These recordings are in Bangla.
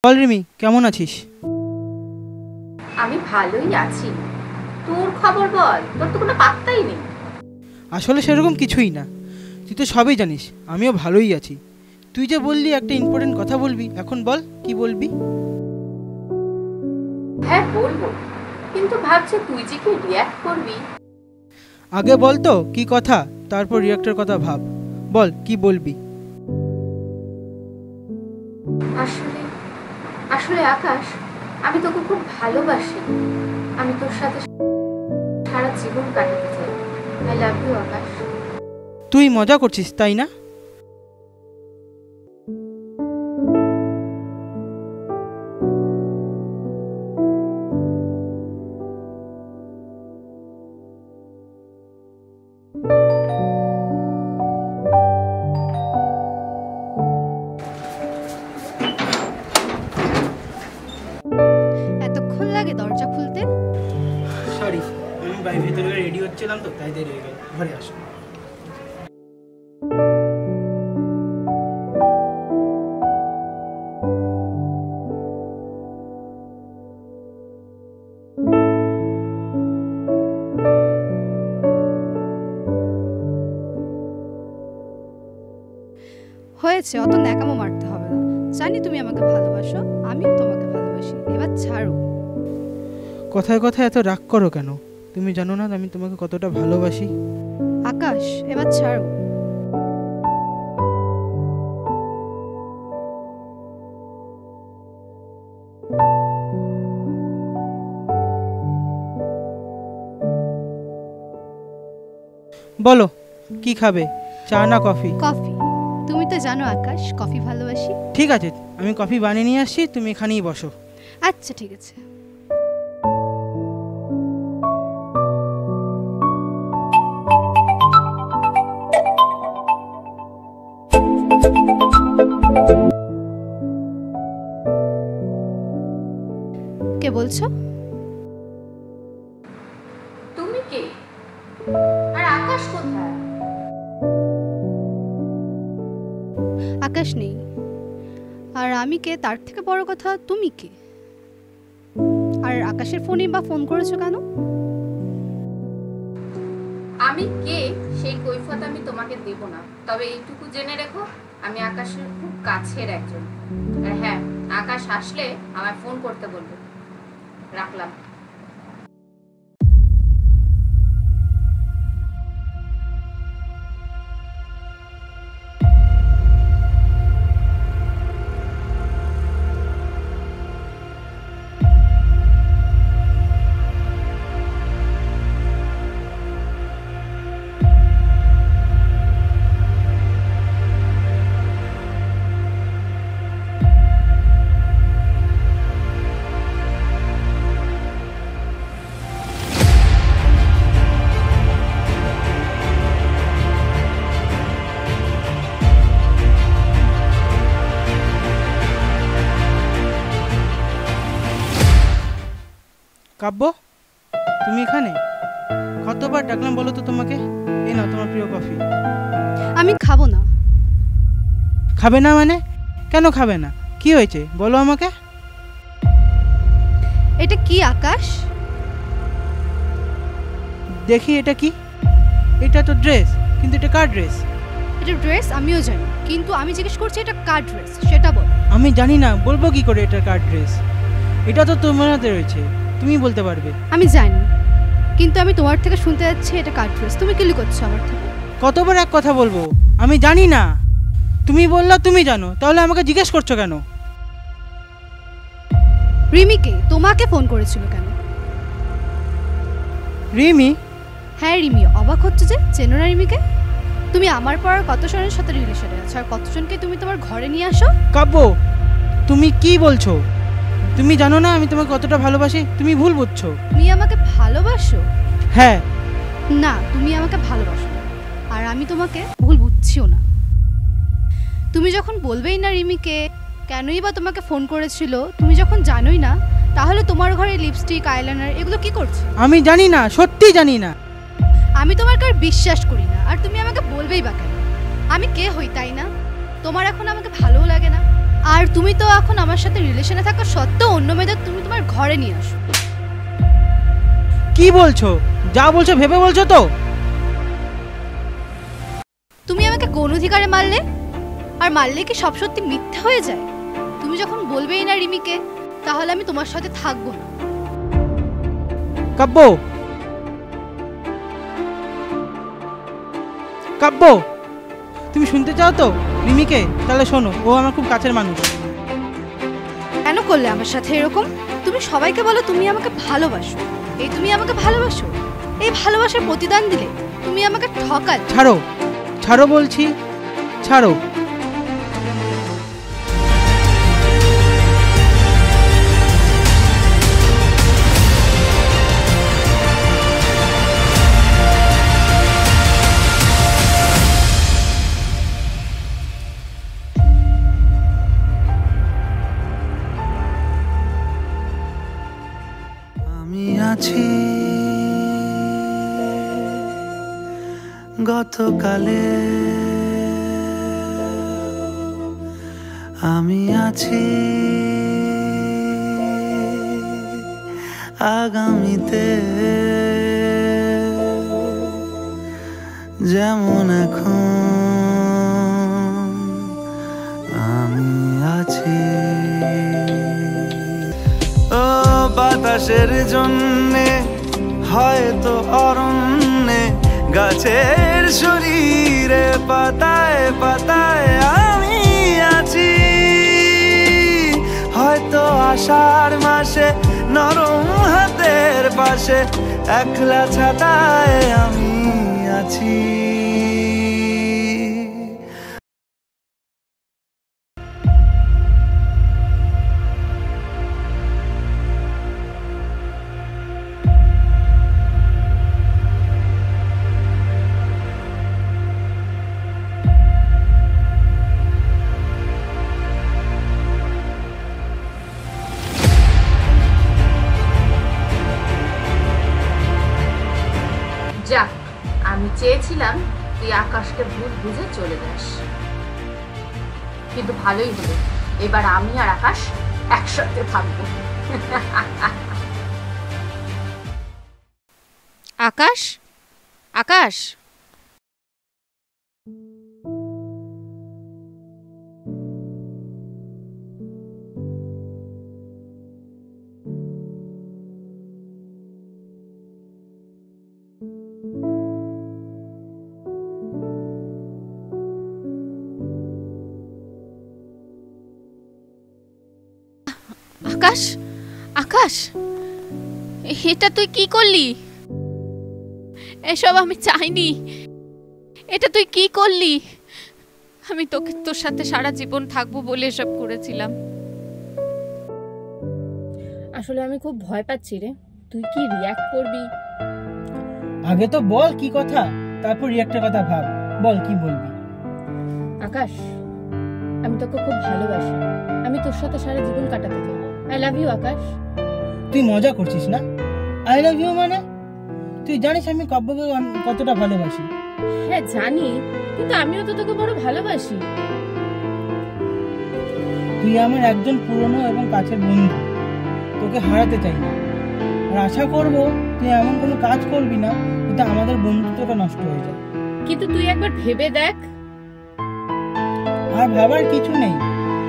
বল রিমি, কেমন আছিস? আমি ভালোই আছি। তোর খবর বল, তোর তো কোনো পাত্তাই নেই। আসলে সেরকম কিছুই না, তুই তো সবই জানিস। আমিও ভালোই আছি। তুই যে বললি একটা ইম্পর্টেন্ট কথা বলবি, এখন বল কি বলবি? হ্যাঁ বলবো, কিন্তু ভাবছি তুই যে কি রিয়াক্ট করবি। আগে বল তো কি কথা, তারপর রিয়াক্টের কথা ভাব। বল কি বলবি। আসলে আসলে আকাশ, আমি তোকে খুব ভালোবাসি। আমি তোর সাথে সারা জীবন কাটাতে চাই। আই লাভ ইউ আকাশ। তুই মজা করছিস তাই না? এতক্ষণ লাগে দরজা খুলতে? সরি, আমি বাইরে ভিতরে রেডি হচ্ছিলাম তো, তাই দেরি হয়ে গেল। ঘরে আসো। হয়েছে, অত ন্যাকামো মারতে হবে না। জানি তুমি আমাকে ভালোবাসো, আমিও তোমাকে ভালোবাসি। এবার ছাড়ো। কথায় কথায় এত রাগ করো কেন? তুমি জানো না আমি তোমাকে কতটা ভালোবাসি? আকাশ, এবার ছাড়ো। বলো কি খাবে, চা না কফি? কফি। তুমি তো জানো আকাশ, কফি ভালোবাসি। ঠিক আছে, আমি কফি বানিয়ে নিয়ে আসছি, তুমি এখানেই বসো। আচ্ছা ঠিক আছে। কে বলছো? তুমি কে? আর আকাশ কোথায়? আকাশ নেই। আর আমি কে, তার থেকে বড় কথা তুমি কে? আর আকাশের ফোনে বা ফোন করেছো কেন? আমি কে সেই কৈফিয়ত আমি তোমাকে দেব না, তবে এইটুকু জেনে রেখো, আমি আকাশের খুব কাছের একজন। আর হ্যাঁ, আকাশ আসলে আমায় ফোন করতে বলবে। রাখলাম। কাব্য, তুমি এখানে? কতবার ডাকলাম বলো তো তোমাকে? এই নাও তোমার প্রিয় কফি। আমি খাবো না। খাবে না মানে? কেন খাবে না? কি হয়েছে বলো আমাকে। এটা কি আকাশ? দেখি এটা কি? এটা তো ড্রেস, কিন্তু এটা কার ড্রেস? এটা ড্রেস আমিও জানি, কিন্তু আমি জিজ্ঞেস করছি এটা কার ড্রেস সেটা বল। আমি জানি না, বলবো কি করে এটা কার ড্রেস? এটা তো তোমার হাতে রয়েছে, তুমি বলতে পারবে। আমি জানি, কিন্তু আমি তোমার থেকে শুনতে যাচ্ছি এটা কার ড্রেস। তুমি কি লুকোচ্ছ আমার থেকে? কতবার এক কথা বলবো? আমি জানি না। তুমি বললা তুমি জানো, তাহলে আমাকে জিজ্ঞেস করছো কেন? রিমিকে তোমাকে ফোন করেছিল কেন? রিমি? হ্যাঁ রিমি। অবাক হচ্ছে যে চেনো না রিমিকে? তুমি আমার পর কতজনের সাথে রিলেশনে আছো, আর কতজনকে তুমি তোমার ঘরে নিয়ে আসো? কাব্য, তুমি কি বলছো? তুমি জানো না আমি তোমাকে কতটা ভালোবাসি? তুমি ভুল বুঝছো। তুমি আমাকে ভালোবাসো? হ্যাঁ। না, তুমি আমাকে ভালোবাসো না, আর আমি তোমাকে ভুল বুঝছিও না। তুমি যখন বলবেই না রিমিকে কেনই বা তোমাকে ফোন করেছিল, তুমি যখন জানোই না, তাহলে তোমার ঘরে লিপস্টিক, আইলাইনার এগুলো কি করছে? আমি জানি না, সত্যি জানি না। আমি তোমার কার বিশ্বাস করি না, আর তুমি আমাকে বলবেই বা কেন? আমি কে হই তাই না? তোমার এখন আমাকে ভালোও লাগে না। আর তুমি তো এখন আমার সাথে রিলেশনে থাকা সত্ত্বেও অন্য মেয়েদের তুমি তোমার ঘরে নিয়ে আসো। কি বলছো? যা বলছো ভেবে বলছো তো? তুমি আমাকে কোন অধিকারে মারলে? আর মারলে কি সব সত্যি মিথ্যা হয়ে যায়? তুমি যখন বলবেই না রিমিকে, তাহলে আমি তোমার সাথে থাকবো না। কাব্য, কাব্য, তুমি শুনতে চাও তো রিমিকে? তাহলে শোনো, ও আমার খুব কাছের মানুষ। কেন করলে আমার সাথে এরকম? তুমি সবাইকে বলো তুমি আমাকে ভালোবাসো, এই তুমি আমাকে ভালোবাসো, এই ভালোবাসার প্রতিদান দিলে তুমি আমাকে ঠকালে। ছাড়ো, ছাড়ো বলছি, ছাড়ো। আমি আছি গতকালে, আমি আছি আগামীতে, যেমন এখন আমি আছি। ও বাতাসের জন্যে হয়তো অরণ্যে, গাছের শরীরে পাতায় পাতায় আমি আছি। হয়তো আষাঢ় মাসে নরম হাতের পাশে একলা ছাতায় আমি আছি। যাক, আমি চেয়েছিলাম তুই আকাশকে ভুল বুঝে চলে যাস, কিন্তু ভালোই হলো, এবার আমি আর আকাশ একসাথে থাকবো। আকাশ, আকাশ, আকাশ, আকাশ, এটা তুই কি করলি? এসব আমি চাইনি, এটা তুই কি করলি? আমি তোকে তোর সাথে সারা জীবন থাকবো বলে এসব করেছিলাম। আসলে আমি খুব ভয় পাচ্ছি রে, তুই কি রিয়াক্ট করবি? আগে তো বল কি কথা, তারপর রিয়াক্টের কথা ভাব। বল কি বলবি। আকাশ, আমি তোকে খুব ভালোবাসি, আমি তোর সাথে সারা জীবন কাটাতে চাই। আই লাভ ইউ আকাশ। তুই মজা করছিস না? আই লাভ ইউ মানে? তুই জানিস আমি কাব্যকে কতটা ভালোবাসি। হ্যাঁ জানি, কিন্তু আমিও তো তোকে বড় ভালোবাসি। তুই আমার একজন পুরনো এবং কাছের বন্ধু, তোকে হারাতে চাই না। আর আশা করব তুই এমন কোনো কাজ করবি না যাতে আমাদের বন্ধুত্বটা নষ্ট হয়ে যায়। কিন্তু তুই একবার ভেবে দেখ। আর ভাবার কিছু নেই,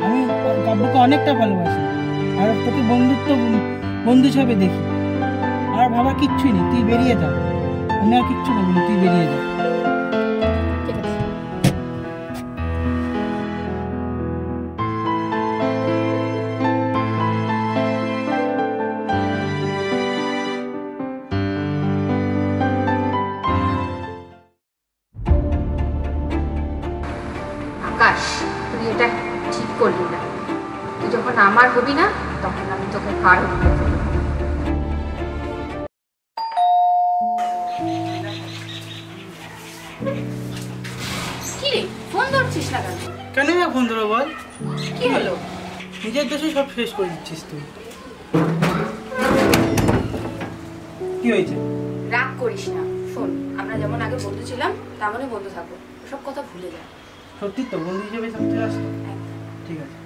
আমি কাব্যকে অনেকটা ভালোবাসি আর তোকে বন্ধু হিসাবে দেখি। আর ভাবার কিচ্ছুই নেই, তুই বেরিয়ে যা। আমি আর কিচ্ছু বলবো না, তুই বেরিয়ে যা। ঠিক আছে। আকাশ, তুই এটা ঠিক করলি না। তুই যখন আমার হবি না, তখন আমি তোকে কার হবি। কি রে, ফোন ধরছিস না কেন? কেন না ফোন ধরো বল? কি হলো? নিজের দোষে সব শেষ করে দিচ্ছিস তুই। কি হয়েছে? রাগ করিস না, শোন, আমরা যেমন আগে বন্ধু ছিলাম তেমনই বন্ধু থাকবো, সব কথা ভুলে যা। সত্যি তো বন্ধু হিসেবে থাকতে আসতো। ঠিক আছে।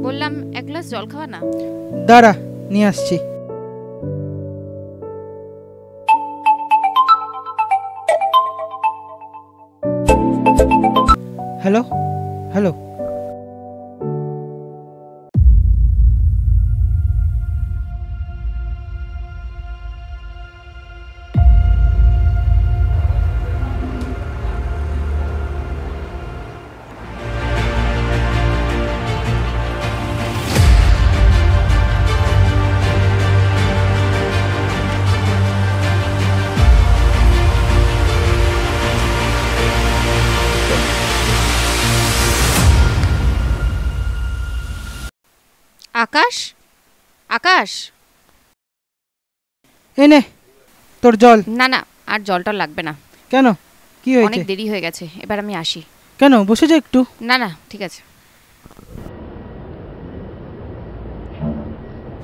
বললাম এক গ্লাস জল খাওয়া না। দাঁড়া, নিয়ে আসছি। হ্যালো হ্যালো, আকাশ, আকাশ, এনে তোর জল। না না, আর জলটা লাগবে না। কেন, কি অনেক হয়েছে? দেরি হয়ে গেছে, এবার আমি আসি। কেন, বসে যা একটু। না না, ঠিক আছে।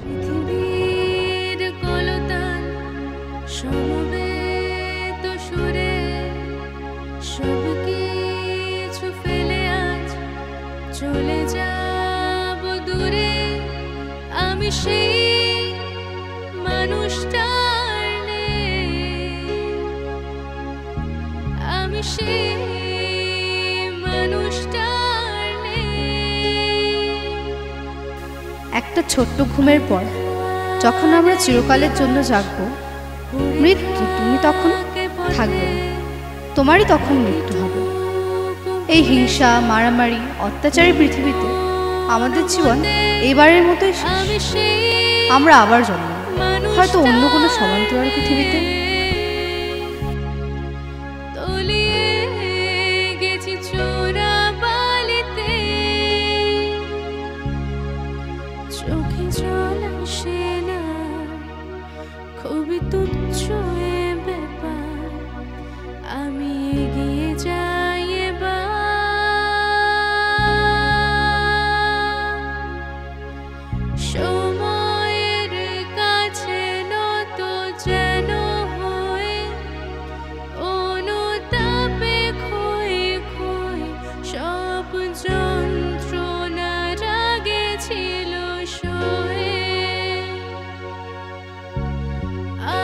পৃথিবীর কলতান সমবেত সুরে সবকিছু ফেলে আজ চলে যাব দূরে। আমি সেই মানুষটার নেই, আমি সেই মানুষটার নেই। একটা ছোট্ট ঘুমের পর যখন আমরা চিরকালের জন্য জাগবো, মৃত্যু তুমি তখন থাকবে না, তোমারই তখন মৃত্যু হবে। এই হিংসা, মারামারি, অত্যাচারী পৃথিবীতে আমাদের জীবন এইবারের মতোই শেষ। আমরা আবার জন্ম নেব, হয়তো অন্য কোনো সমান্তরাল পৃথিবীতে। তলিয়ে গেছি চোরাবালিতে, চোখে জল আসে না, খুবই তুচ্ছ এ ব্যাপার। আমি এগিয়ে যাই এবার, সময়ের কাছে নত যেন হয়ে, অনুতাপে ক্ষয়ে ক্ষয়ে সব যন্ত্রণা রাগে ছিল সয়ে।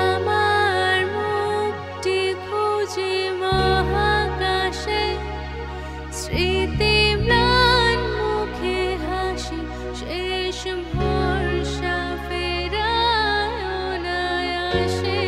আমার মুক্তি খুঁজে মহাকাশে, স্মৃতি ম্লান মুখে হাসি, শেষ ভরসা ফেরায় অনায়াসে।